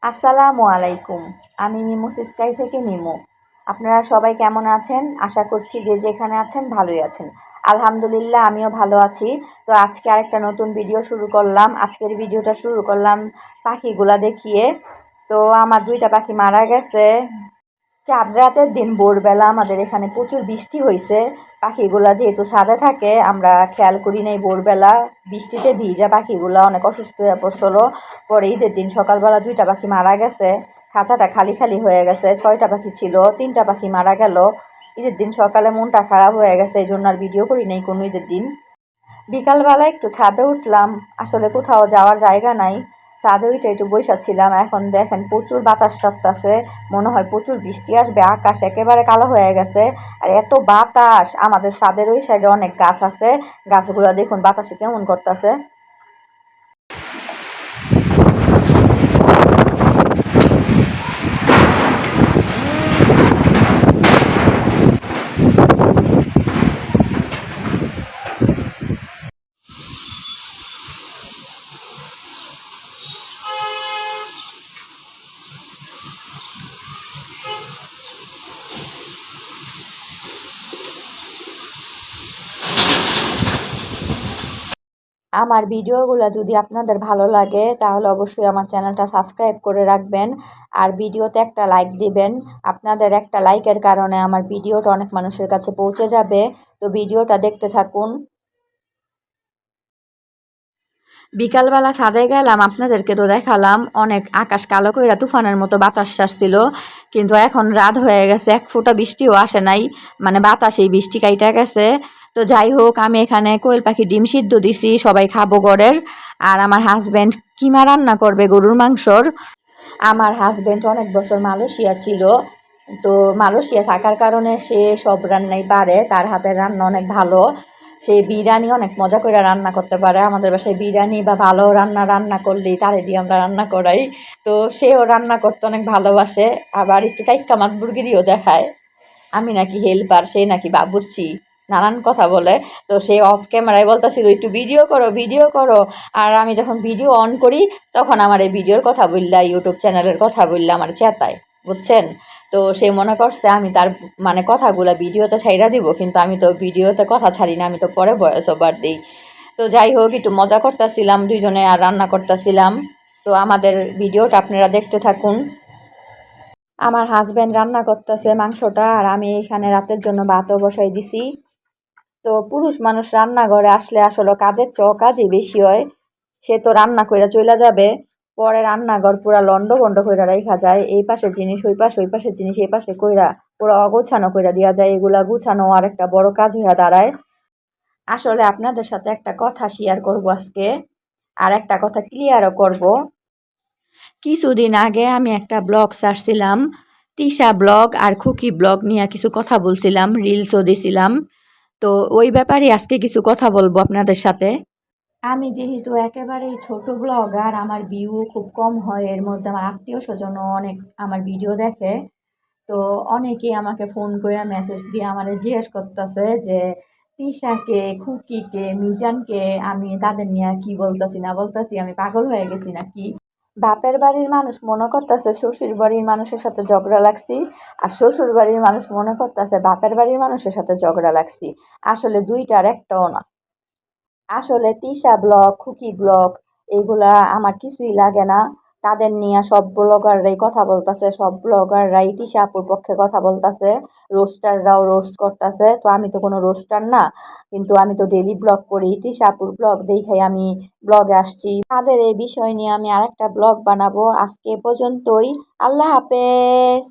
আসসালামু আলাইকুম। আমি মিমু স্কাই থেকে মিমু। আপনারা সবাই কেমন আছেন? আশা করছি যে যেখানে আছেন ভালোই আছেন। আলহামদুলিল্লাহ আমিও ভালো আছি। তো আজকে আরেকটা নতুন ভিডিও শুরু করলাম। আজকের ভিডিওটা শুরু করলাম পাখিগুলা দেখিয়ে। তো আমার 2টা পাখি মারা গেছে। চাঁদ রাতের দিন ভোরবেলা আমাদের এখানে প্রচুর বৃষ্টি হয়েছে। পাখিগুলা যেহেতু ছাদে থাকে আমরা খেয়াল করি নাই, ভোরবেলা বৃষ্টিতে ভিজা পাখিগুলা অনেক অসুস্থ হয়ে পড়ছিল। পরে ঈদের দিন সকালবেলা 2টা পাখি মারা গেছে। খাঁচাটা খালি খালি হয়ে গেছে। 6টা পাখি ছিল, 3টা পাখি মারা গেল। ঈদের দিন সকালে মনটা খারাপ হয়ে গেছে, এই জন্য আর ভিডিও করি নাই কোনো ঈদের দিন। বিকালবেলা একটু ছাদে উঠলাম, আসলে কোথাও যাওয়ার জায়গা নাই। ছাদে উঠে একটু বসে ছিলাম। এখন দেখেন প্রচুর বাতাস ছাড়তেছে, মনে হয় প্রচুর বৃষ্টি আসবে। আকাশ একেবারে কালো হয়ে গেছে। আর এত বাতাস, আমাদের ছাদের ওই সাইডে অনেক গাছ আছে, গাছগুলো দেখুন বাতাসে কেমন করতেছে। আমার ভিডিওগুলো যদি আপনাদের ভালো লাগে তাহলে অবশ্যই আমার চ্যানেলটা সাবস্ক্রাইব করে রাখবেন, আর ভিডিওতে একটা লাইক দিবেন। আপনাদের একটা লাইকের কারণে আমার ভিডিওটা অনেক মানুষের কাছে পৌঁছে যাবে। তো ভিডিওটা দেখতে থাকুন। বিকালবেলা ছাদে গেলাম, আপনাদেরকে তো দেখালাম অনেক আকাশ কালো কইরা তুফানের মতো বাতাস আসছিল, কিন্তু এখন রাত হয়ে গেছে, এক ফোঁটা বৃষ্টিও আসে নাই, মানে বাতাসেই বৃষ্টি কাইটা গেছে। তো যাই হোক, আমি এখানে কোয়েল পাখি ডিম সিদ্ধ দিছি, সবাই খাবো ঘরের। আর আমার হাজব্যান্ড কিমা রান্না করবে গরুর মাংসর। আমার হাজব্যান্ড অনেক বছর মালয়েশিয়া ছিল, তো মালয়েশিয়া থাকার কারণে সে সব রান্নাই পারে, তার হাতের রান্না অনেক ভালো। সে বিরিয়ানি অনেক মজা করে রান্না করতে পারে। আমাদের বাসায় বিরিয়ানি বা ভালো রান্না করলেই তারে দিয়ে আমরা রান্না করাই। তো সেও রান্না করতে অনেক ভালোবাসে, আবার একটু টাইক্কা মাতবুরগিরিও দেখায়। আমি নাকি হেল্পার, সে নাকি বাবুর্চি, নানান কথা বলে। তো সে অফ ক্যামেরায় বলতেছিল একটু ভিডিও করো ভিডিও করো। আর আমি যখন ভিডিও অন করি তখন আমার এই ভিডিওর কথা বললা, ইউটিউব চ্যানেলের কথা বললা আমার চেতায়, বুঝছেন? তো সে মনে করছে আমি তার মানে কথাগুলো ভিডিওতে ছাইড়া দিব, কিন্তু আমি তো ভিডিওতে কথা ছাড়ি না, আমি তো পরে ভয়েস ওভার দিই। তো যাই হোক, একটু মজা করতেছিলাম দুইজনে আর রান্না করতেছিলাম। তো আমাদের ভিডিওটা আপনারা দেখতে থাকুন। আমার হাজব্যান্ড রান্না করতেছে মাংসটা, আর আমি এখানে রাতের জন্য ভাতও বসাই দিছি। তো পুরুষ মানুষ রান্নাঘরে আসলে আসলে কাজের কাজই বেশি হয়। সে তো রান্না কইরা চইলা যাবে, পরে রান্নাঘর পুরা লন্ডভন্ড কইরা রাইখা যায়। এই পাশের জিনিস ওই পাশে, ওই পাশের জিনিস এই পাশে কইরা পুরো অগোছানো কইরা দিয়া যায়। এগুলা গুছানো আর একটা বড় কাজ হইয়া দাঁড়ায়। আসলে আপনাদের সাথে একটা কথা শেয়ার করব আজকে, আর একটা কথা ক্লিয়ারও করব। কিছুদিন আগে আমি একটা ব্লগ ছাড়ছিলাম, তিশা ব্লগ আর খুকি ব্লগ নিয়ে কিছু কথা বলছিলাম, রিলসও দিছিলাম। তো ওই ব্যাপারে আজকে কিছু কথা বলবো আপনাদের সাথে। আমি যেহেতু একেবারেই ছোট ব্লগার, আমার ভিউ খুব কম হয়, এর মধ্যে আমার আত্মীয় স্বজনও অনেক আমার ভিডিও দেখে। তো অনেকেই আমাকে ফোন করে মেসেজ দিয়ে আমার জিজ্ঞেস করতেছে যে তিশাকে, খুকিকে, মিজানকে আমি তাদের নিয়ে কি বলতাছি না বলতাছি, আমি পাগল হয়ে গেছি নাকি। বাপের বাড়ির মানুষ মনে করতেছে শ্বশুর বাড়ির মানুষের সাথে ঝগড়া লাগছি, আর শ্বশুর বাড়ির মানুষ মনে করতেছে বাপের বাড়ির মানুষের সাথে ঝগড়া লাগছি। আসলে দুইটার একটাও না। আসলে তিশা ব্লগ, খুকি ব্লগ, এগুলা আমার কিছুই লাগে না। তাদের নিয়ে সব ব্লগাররাই কথা বলতেছে, সব ব্লগাররাই তিশা আপুর পক্ষে কথা বলতেছে, রোস্টাররাও রোস্ট করতেছে। তো আমি তো কোনো রোস্টার না, কিন্তু আমি তো ডেলি ব্লগ করি, তিশা আপুর ব্লগ দেখাই আমি ব্লগে আসছি। তাদের এই বিষয় নিয়ে আমি আরেকটা ব্লগ বানাবো। আজকে এ পর্যন্তই। আল্লাহ হাফেজ।